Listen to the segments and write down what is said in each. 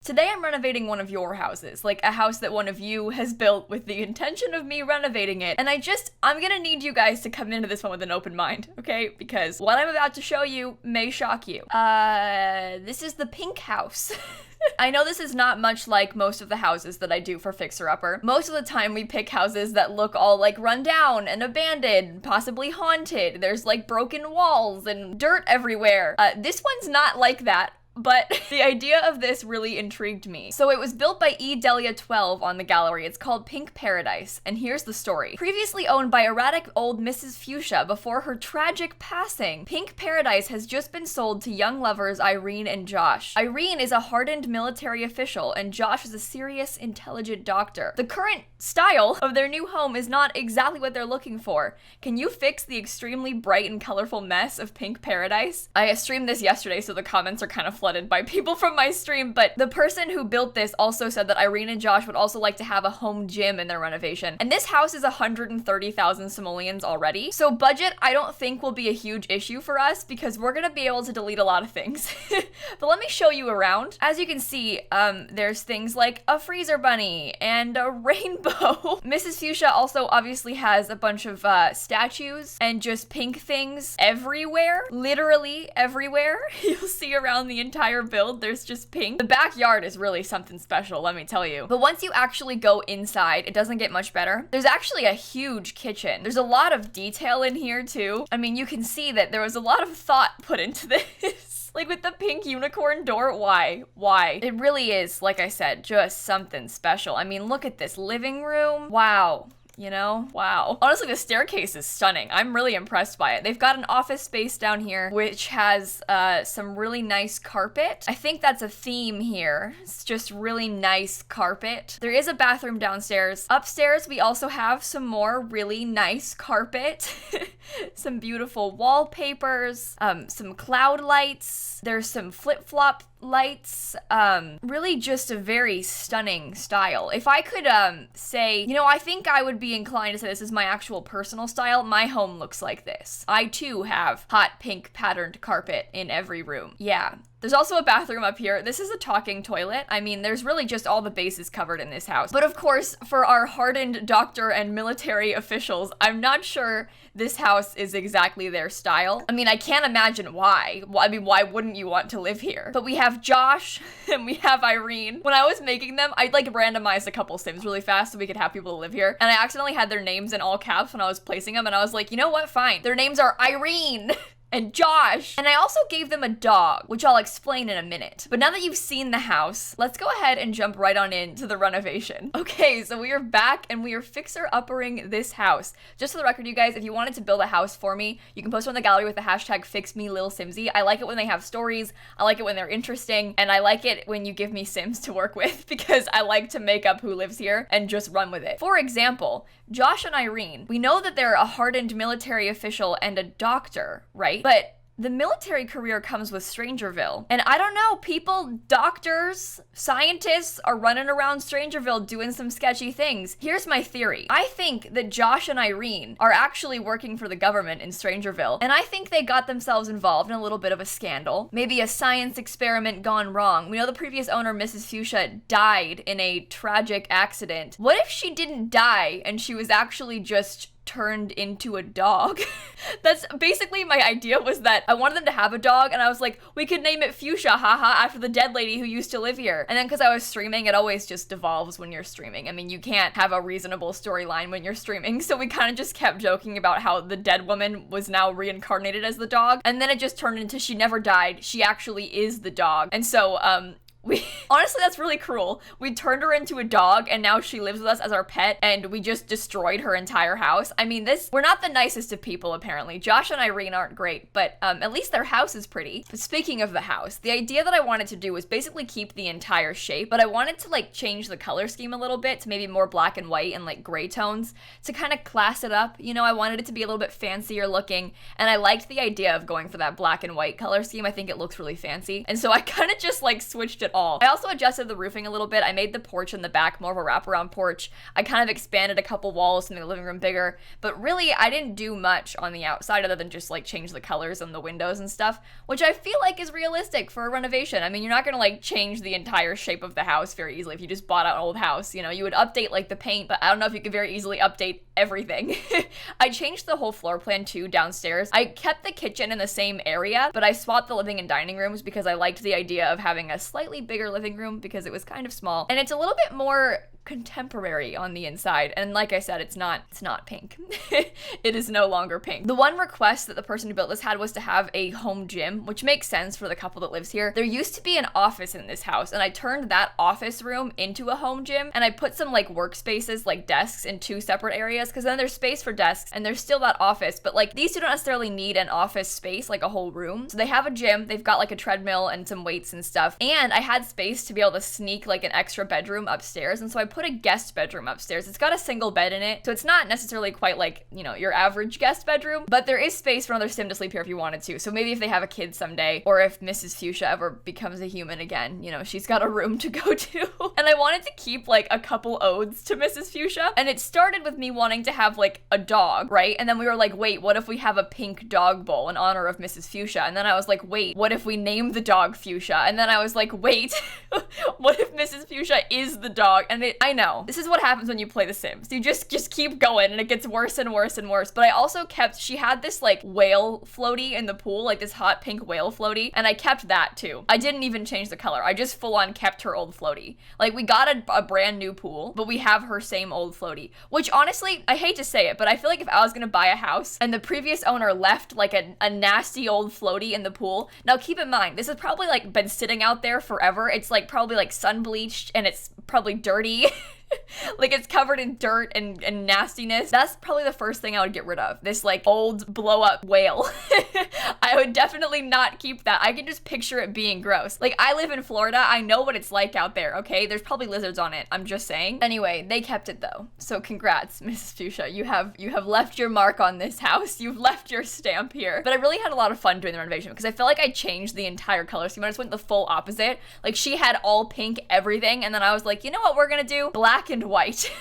Today I'm renovating one of your houses, like a house that one of you has built with the intention of me renovating it. And I'm gonna need you guys to come into this one with an open mind, okay? Because what I'm about to show you may shock you. This is the pink house. I know this is not much like most of the houses that I do for Fixer Upper. Most of the time we pick houses that look all like run down and abandoned, possibly haunted. There's like broken walls and dirt everywhere. This one's not like that. But the idea of this really intrigued me. So it was built by E. Delia 12 on the gallery. It's called Pink Paradise, and here's the story. Previously owned by erratic old Mrs. Fuchsia before her tragic passing, Pink Paradise has just been sold to young lovers Irene and Josh. Irene is a hardened military official, and Josh is a serious, intelligent doctor. The current style of their new home is not exactly what they're looking for. Can you fix the extremely bright and colorful mess of Pink Paradise? I streamed this yesterday, so the comments are kind of flooded by people from my stream, but the person who built this also said that Irene and Josh would also like to have a home gym in their renovation. And this house is 130,000 simoleons already. So budget, I don't think will be a huge issue for us because we're gonna be able to delete a lot of things. But let me show you around. As you can see, there's things like a freezer bunny and a rainbow. Mrs. Fuchsia also obviously has a bunch of statues and just pink things everywhere, literally everywhere. You'll see around the entire build, there's just pink. The backyard is really something special, let me tell you. But once you actually go inside, it doesn't get much better. There's actually a huge kitchen. There's a lot of detail in here too. I mean, you can see that there was a lot of thought put into this. Like with the pink unicorn door, why? Why? It really is, like I said, just something special. I mean, look at this living room. Wow. You know? Wow. Honestly, the staircase is stunning. I'm really impressed by it. They've got an office space down here, which has some really nice carpet. I think that's a theme here. It's just really nice carpet. There is a bathroom downstairs. Upstairs, we also have some more really nice carpet. Some beautiful wallpapers, some cloud lights. There's some flip-flop lights, really just a very stunning style. If I could say, you know, I think I would be inclined to say this is my actual personal style. My home looks like this. I too have hot pink patterned carpet in every room. Yeah. There's also a bathroom up here. This is a talking toilet. I mean, there's really just all the bases covered in this house. But of course, for our hardened doctor and military officials, I'm not sure this house is exactly their style. I mean, I can't imagine why. I mean, why wouldn't you want to live here? But we have Josh and we have Irene. When I was making them, I like randomized a couple sims really fast so we could have people to live here. And I accidentally had their names in all caps when I was placing them. And I was like, you know what? Fine. Their names are Irene and Josh. And I also gave them a dog, which I'll explain in a minute. But now that you've seen the house, let's go ahead and jump right on into the renovation. Okay, so we are back and we are fixer-uppering this house. Just for the record, you guys, if you wanted to build a house for me, you can post it on the gallery with the hashtag #FixMeLilsimsie. I like it when they have stories, I like it when they're interesting, and I like it when you give me sims to work with because I like to make up who lives here and just run with it. For example, Josh and Irene, we know that they're a hardened military official and a doctor, right? But the military career comes with Strangerville. And I don't know, people, doctors, scientists are running around Strangerville doing some sketchy things. Here's my theory. I think that Josh and Irene are actually working for the government in Strangerville. And I think they got themselves involved in a little bit of a scandal. Maybe a science experiment gone wrong. We know the previous owner, Mrs. Fuchsia, died in a tragic accident. What if she didn't die and she was actually just turned into a dog? That's basically my idea, was that I wanted them to have a dog and I was like, we could name it Fuchsia, haha, after the dead lady who used to live here. And then because I was streaming, it always just devolves when you're streaming. I mean, you can't have a reasonable storyline when you're streaming. So we kind of just kept joking about how the dead woman was now reincarnated as the dog. And then it just turned into she never died. She actually is the dog. And so, honestly, that's really cruel. We turned her into a dog and now she lives with us as our pet and we just destroyed her entire house. I mean, we're not the nicest of people, apparently. Josh and Irene aren't great, but at least their house is pretty. But speaking of the house, the idea that I wanted to do was basically keep the entire shape, but I wanted to like change the color scheme a little bit to maybe more black and white and like gray tones to kind of class it up. You know, I wanted it to be a little bit fancier looking, and I liked the idea of going for that black and white color scheme. I think it looks really fancy. And so I kind of just like switched it all. I also adjusted the roofing a little bit. I made the porch in the back more of a wraparound porch. I kind of expanded a couple walls to make the living room bigger, but really I didn't do much on the outside other than just like change the colors on the windows and stuff, which I feel like is realistic for a renovation. I mean, you're not gonna like change the entire shape of the house very easily if you just bought out an old house. You know, you would update like the paint, but I don't know if you could very easily update everything. I changed the whole floor plan too downstairs. I kept the kitchen in the same area, but I swapped the living and dining rooms because I liked the idea of having a slightly bigger living room because it was kind of small and it's a little bit more contemporary on the inside. And like I said, it's not pink. It is no longer pink. The one request that the person who built this had was to have a home gym, which makes sense for the couple that lives here. There used to be an office in this house and I turned that office room into a home gym and I put some like workspaces, like desks in two separate areas because then there's space for desks and there's still that office, but like these two don't necessarily need an office space, like a whole room. So they have a gym, they've got like a treadmill and some weights and stuff. And I had space to be able to sneak like an extra bedroom upstairs. And so I put a guest bedroom upstairs. It's got a single bed in it, so it's not necessarily quite like, you know, your average guest bedroom, but there is space for another sim to sleep here if you wanted to. So maybe if they have a kid someday, or if Mrs. Fuchsia ever becomes a human again, you know, she's got a room to go to. And I wanted to keep like a couple odes to Mrs. Fuchsia, and it started with me wanting to have like a dog, right? And then we were like, wait, what if we have a pink dog bowl in honor of Mrs. Fuchsia? And then I was like, wait, what if we name the dog Fuchsia? And then I was like, wait, what if Mrs. Fuchsia is the dog? And I know, this is what happens when you play The Sims. You just keep going and it gets worse and worse and worse. But I also kept, she had this like whale floaty in the pool, like this hot pink whale floaty, and I kept that too. I didn't even change the color. I just full on kept her old floaty. Like we got a brand new pool, but we have her same old floaty, which honestly, I hate to say it, but I feel like if I was gonna buy a house and the previous owner left like a nasty old floaty in the pool, now keep in mind, this has probably like been sitting out there forever. It's like probably like sun bleached and it's probably dirty. Like it's covered in dirt and nastiness. That's probably the first thing I would get rid of. This like old blow up whale. I would definitely not keep that. I can just picture it being gross. Like I live in Florida. I know what it's like out there, okay? There's probably lizards on it. I'm just saying. Anyway, they kept it though. So congrats, Mrs. Fuchsia. You have left your mark on this house. You've left your stamp here. But I really had a lot of fun doing the renovation because I felt like I changed the entire color scheme. I just went the full opposite. Like she had all pink everything, and then I was like, you know what we're gonna do? Black and white.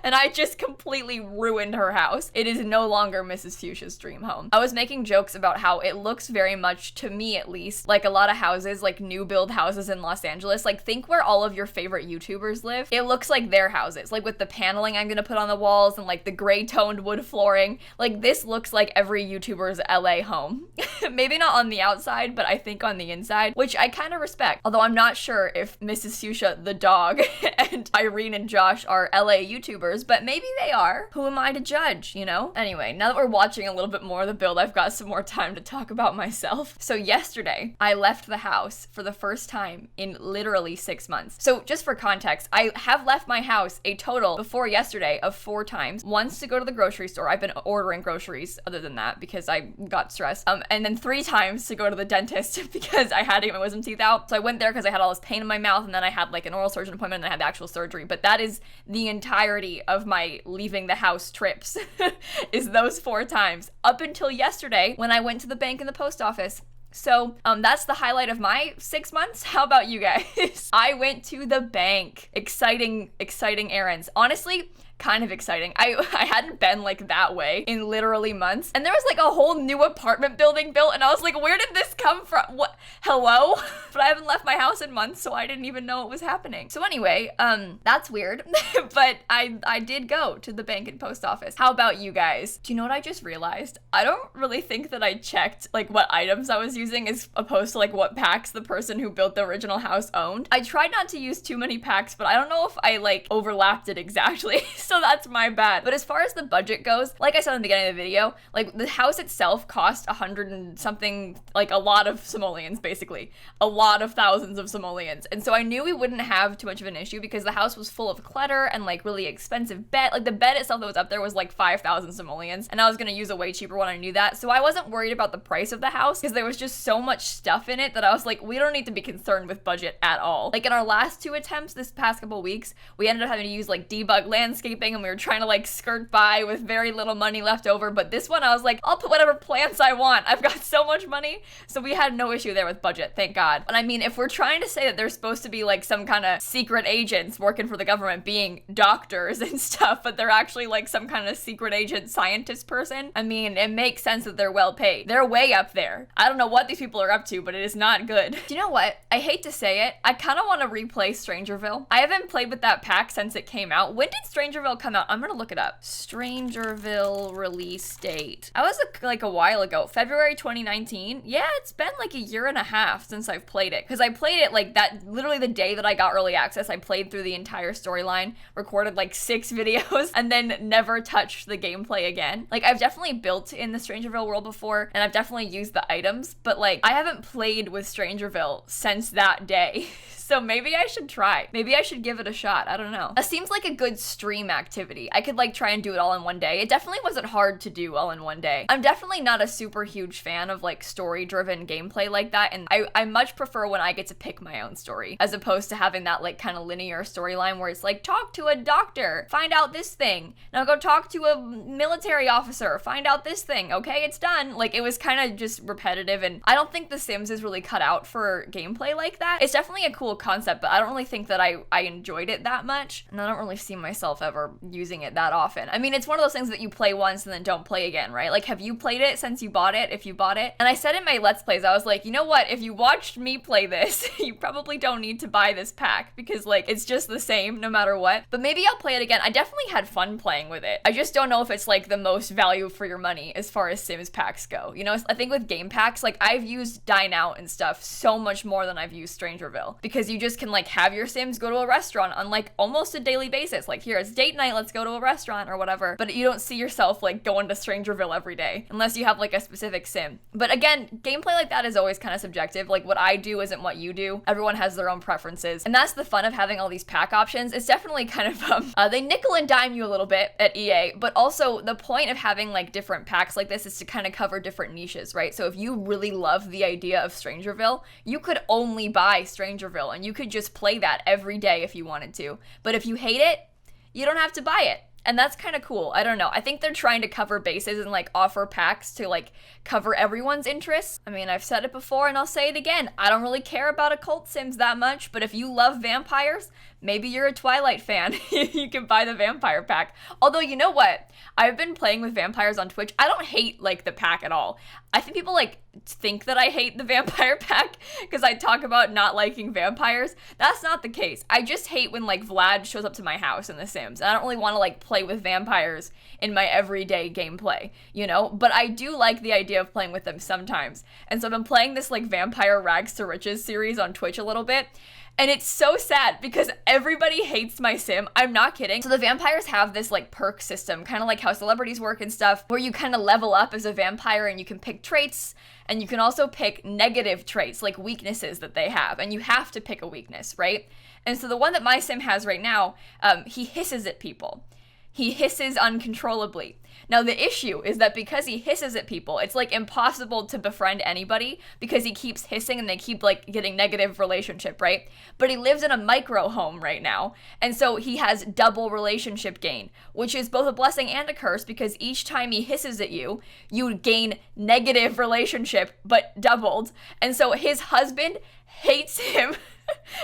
And I just completely ruined her house. It is no longer Mrs. Fuchsia's dream home. I was making jokes about how it looks very much, to me at least, like a lot of houses, like new build houses in Los Angeles. Like think where all of your favorite YouTubers live. It looks like their houses, like with the paneling I'm gonna put on the walls and like the gray toned wood flooring. Like this looks like every YouTuber's LA home. Maybe not on the outside, but I think on the inside, which I kind of respect. Although I'm not sure if Mrs. Fuchsia, the dog, and Irene and Josh are LA YouTubers, but maybe they are. Who am I to judge, you know? Anyway, now that we're watching a little bit more of the build, I've got some more time to talk about myself. So yesterday, I left the house for the first time in literally 6 months. So just for context, I have left my house a total before yesterday of 4 times. Once to go to the grocery store. I've been ordering groceries other than that because I got stressed. And then 3 times to go to the dentist because I had to get my wisdom teeth out. So I went there because I had all this pain in my mouth, and then I had like an oral surgeon appointment, and then I had the actual surgery. But that is the entirety of my leaving the house trips is those 4 times up until yesterday when I went to the bank and the post office. So that's the highlight of my 6 months. How about you guys? I went to the bank. Exciting errands. Honestly, kind of exciting. I hadn't been like that way in literally months. And there was like a whole new apartment building built, and I was like, where did this come from? What? Hello? But I haven't left my house in months, so I didn't even know it was happening. So anyway, that's weird. But I did go to the bank and post office. How about you guys? Do you know what I just realized? I don't really think that I checked like what items I was using as opposed to like what packs the person who built the original house owned. I tried not to use too many packs, but I don't know if I like overlapped it exactly. So that's my bad. But as far as the budget goes, like I said in the beginning of the video, like the house itself cost 100 and something, like a lot of simoleons, basically. A lot of thousands of simoleons. And so I knew we wouldn't have too much of an issue because the house was full of clutter and like really expensive bed. Like the bed itself that was up there was like 5,000 simoleons, and I was gonna use a way cheaper one. I knew that. So I wasn't worried about the price of the house because there was just so much stuff in it that I was like, we don't need to be concerned with budget at all. Like in our last 2 attempts this past couple weeks, we ended up having to use like debug landscaping sleeping and we were trying to like skirt by with very little money left over. But this one I was like, I'll put whatever plants I want. I've got so much money. So we had no issue there with budget, thank God. And I mean, if we're trying to say that there's supposed to be like some kind of secret agents working for the government being doctors and stuff, but they're actually like some kind of secret agent scientist person, I mean, it makes sense that they're well paid. They're way up there. I don't know what these people are up to, but it is not good. Do you know what? I hate to say it, I kind of want to replay Strangerville. I haven't played with that pack since it came out. When did Strangerville come out? I'm gonna look it up. Strangerville release date. I was like a while ago. February 2019? Yeah, it's been like a year and a half since I've played it. Because I played it like that, literally the day that I got early access. I played through the entire storyline, recorded like 6 videos, and then never touched the gameplay again. Like, I've definitely built in the Strangerville world before, and I've definitely used the items, but like, I haven't played with Strangerville since that day. So maybe I should try. Maybe I should give it a shot. I don't know. That seems like a good stream activity. I could like try and do it all in one day. It definitely wasn't hard to do all in one day. I'm definitely not a super huge fan of like story-driven gameplay like that, and I much prefer when I get to pick my own story, as opposed to having that like kind of linear storyline where it's like, talk to a doctor, find out this thing. Now go talk to a military officer, find out this thing. Okay, it's done. Like, it was kind of just repetitive, and I don't think The Sims is really cut out for gameplay like that. It's definitely a cool concept, but I don't really think that I enjoyed it that much, and I don't really see myself ever using it that often. I mean, it's one of those things that you play once and then don't play again, right? Like, have you played it since you bought it, if you bought it? And I said in my Let's Plays, I was like, you know what, if you watched me play this, you probably don't need to buy this pack, because like, it's just the same no matter what. But maybe I'll play it again. I definitely had fun playing with it. I just don't know if it's like the most value for your money as far as Sims packs go. You know, I think with game packs, like, I've used Dine Out and stuff so much more than I've used Strangerville, because you just can like have your Sims go to a restaurant on like almost a daily basis. Like, here, it's date night, let's go to a restaurant or whatever. But you don't see yourself like going to Strangerville every day unless you have like a specific Sim. But again, gameplay like that is always kind of subjective. Like, what I do isn't what you do. Everyone has their own preferences, and that's the fun of having all these pack options. It's definitely kind of they nickel and dime you a little bit at EA, but also the point of having like different packs like this is to kind of cover different niches, right? So if you really love the idea of Strangerville, you could only buy Strangerville and you could just play that every day if you wanted to. But if you hate it, you don't have to buy it. And that's kind of cool. I don't know. I think they're trying to cover bases and like offer packs to like cover everyone's interests. I mean, I've said it before and I'll say it again. I don't really care about occult Sims that much, but if you love vampires, maybe you're a Twilight fan. You can buy the vampire pack. Although, you know what? I've been playing with vampires on Twitch. I don't hate like the pack at all. I think people like think that I hate the vampire pack because I talk about not liking vampires. That's not the case. I just hate when like Vlad shows up to my house in The Sims. And I don't really want to like play with vampires in my everyday gameplay, you know? But I do like the idea of playing with them sometimes. And so I've been playing this like Vampire Rags to Riches series on Twitch a little bit. And it's so sad because everybody hates my Sim. I'm not kidding. So the vampires have this like perk system, kind of like how celebrities work and stuff, where you kind of level up as a vampire and you can pick traits, and you can also pick negative traits, like weaknesses that they have, and you have to pick a weakness, right? And so the one that my Sim has right now, he hisses at people. He hisses uncontrollably. Now, the issue is that because he hisses at people, it's like impossible to befriend anybody because he keeps hissing and they keep like getting negative relationship, right? But he lives in a micro home right now. And so he has double relationship gain, which is both a blessing and a curse because each time he hisses at you, you gain negative relationship, but doubled. And so his husband hates him.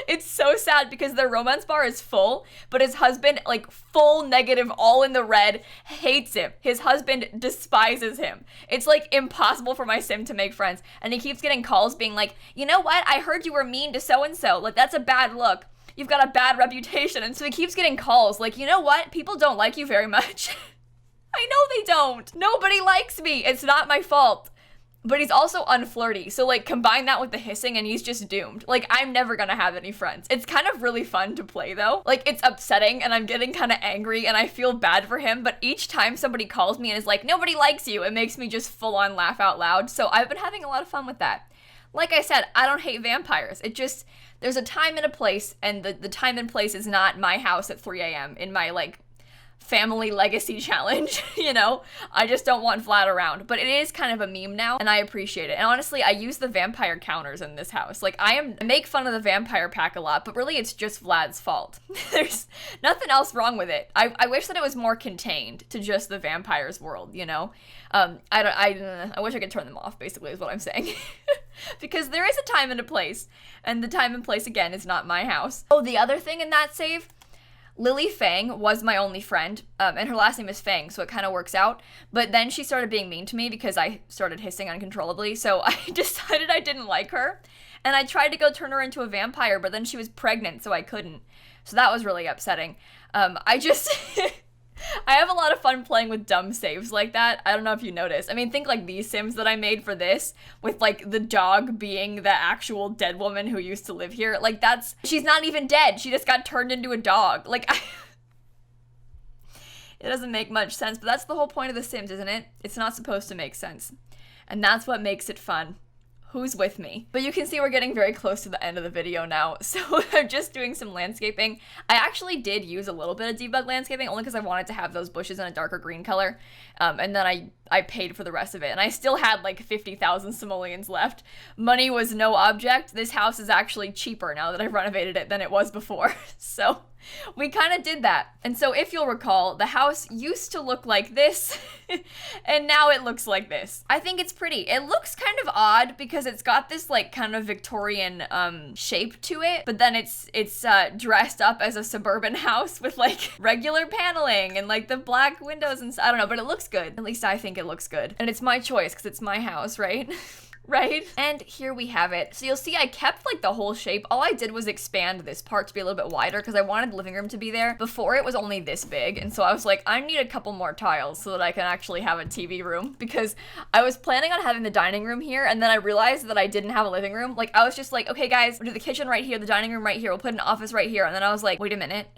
It's so sad because their romance bar is full, but his husband, like full negative, all in the red, hates him. His husband despises him. It's like impossible for my Sim to make friends. And he keeps getting calls being like, you know what? I heard you were mean to so-and-so. Like, that's a bad look. You've got a bad reputation. And so he keeps getting calls like, you know what? People don't like you very much. I know they don't. Nobody likes me. It's not my fault. But he's also unflirty, so like combine that with the hissing and he's just doomed. Like, I'm never gonna have any friends. It's kind of really fun to play though. Like, it's upsetting and I'm getting kind of angry and I feel bad for him, but each time somebody calls me and is like, nobody likes you, it makes me just full on laugh out loud. So I've been having a lot of fun with that. Like I said, I don't hate vampires. It just, there's a time and a place, and the time and place is not my house at 3 a.m. in my like family legacy challenge, you know? I just don't want Vlad around. But it is kind of a meme now, and I appreciate it. And honestly, I use the vampire counters in this house. Like, I make fun of the vampire pack a lot, but really it's just Vlad's fault. There's nothing else wrong with it. I wish that it was more contained to just the vampires world, you know? I wish I could turn them off, basically, is what I'm saying. Because there is a time and a place, and the time and place, again, is not my house. Oh, the other thing in that save, Lily Fang was my only friend, and her last name is Fang, so it kind of works out. But then she started being mean to me because I started hissing uncontrollably, so I decided I didn't like her. And I tried to go turn her into a vampire, but then she was pregnant, so I couldn't. So that was really upsetting. I have a lot of fun playing with dumb saves like that. I don't know if you noticed. I mean, think like these sims that I made for this, with like the dog being the actual dead woman who used to live here. Like she's not even dead. She just got turned into a dog. Like, it doesn't make much sense, but that's the whole point of The Sims, isn't it? It's not supposed to make sense. And that's what makes it fun. Who's with me? But you can see we're getting very close to the end of the video now, so I'm just doing some landscaping. I actually did use a little bit of debug landscaping, only because I wanted to have those bushes in a darker green color, and then I paid for the rest of it, and I still had like 50,000 simoleons left. Money was no object. This house is actually cheaper now that I've renovated it than it was before, so we kind of did that. And so if you'll recall, the house used to look like this, and now it looks like this. I think it's pretty. It looks kind of odd because it's got this like kind of Victorian shape to it, but then it's dressed up as a suburban house with like regular paneling and like the black windows and I don't know, but it looks good. At least I think it looks good. And it's my choice because it's my house, right? Right? And here we have it. So you'll see I kept like the whole shape. All I did was expand this part to be a little bit wider because I wanted the living room to be there. Before it was only this big, and so I was like, I need a couple more tiles so that I can actually have a TV room, because I was planning on having the dining room here, and then I realized that I didn't have a living room. Like, I was just like, okay guys, we'll do the kitchen right here, the dining room right here, we'll put an office right here, and then I was like, wait a minute.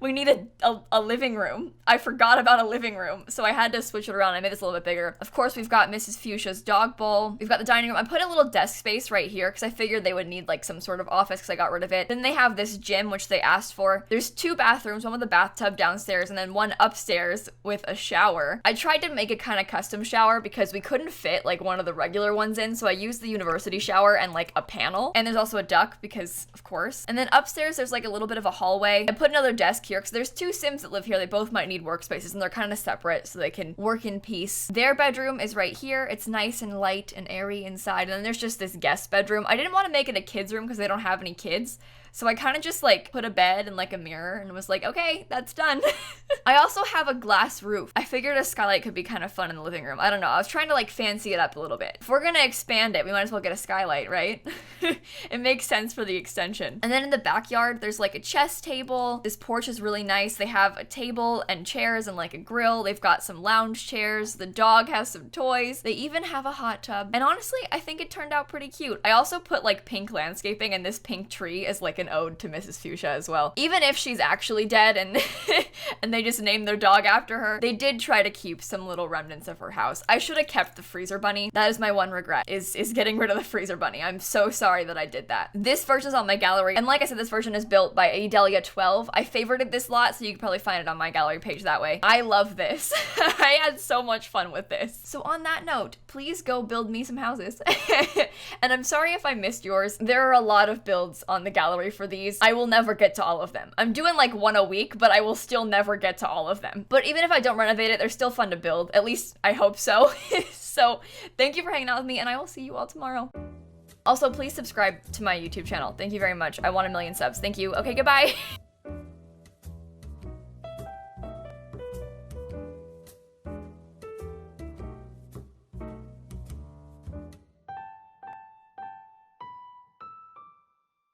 We need a living room. I forgot about a living room, so I had to switch it around. I made this a little bit bigger. Of course, we've got Mrs. Fuchsia's dog bowl. We've got the dining room. I put a little desk space right here because I figured they would need like some sort of office because I got rid of it. Then they have this gym, which they asked for. There's 2 bathrooms, one with a bathtub downstairs and then one upstairs with a shower. I tried to make a kind of custom shower because we couldn't fit like one of the regular ones in, so I used the university shower and like a panel. And there's also a duct because, of course. And then upstairs, there's like a little bit of a hallway. I put another desk here because there's 2 Sims that live here. They both might need workspaces and they're kind of separate so they can work in peace. Their bedroom is right here. It's nice and light and airy inside. And then there's just this guest bedroom. I didn't want to make it a kid's room because they don't have any kids. So I kind of just like put a bed and like a mirror and was like, okay, that's done. I also have a glass roof. I figured a skylight could be kind of fun in the living room. I don't know. I was trying to like fancy it up a little bit. If we're gonna expand it, we might as well get a skylight, right? It makes sense for the extension. And then in the backyard, there's like a chess table. This porch is really nice. They have a table and chairs and like a grill. They've got some lounge chairs. The dog has some toys. They even have a hot tub. And honestly, I think it turned out pretty cute. I also put like pink landscaping, and this pink tree is like an ode to Mrs. Fuchsia as well. Even if she's actually dead and and they just named their dog after her, they did try to keep some little remnants of her house. I should have kept the freezer bunny. That is my one regret, is getting rid of the freezer bunny. I'm so sorry that I did that. This version is on my gallery, and like I said, this version is built by Adelia 12. I favorited this lot, so you can probably find it on my gallery page that way. I love this. I had so much fun with this. So on that note, please go build me some houses. And I'm sorry if I missed yours. There are a lot of builds on the gallery for these. I will never get to all of them. I'm doing like 1 a week, but I will still never get to all of them. But even if I don't renovate it, they're still fun to build. At least I hope so. So thank you for hanging out with me, and I will see you all tomorrow. Also, please subscribe to my YouTube channel. Thank you very much. I want 1 million subs. Thank you. Okay, goodbye.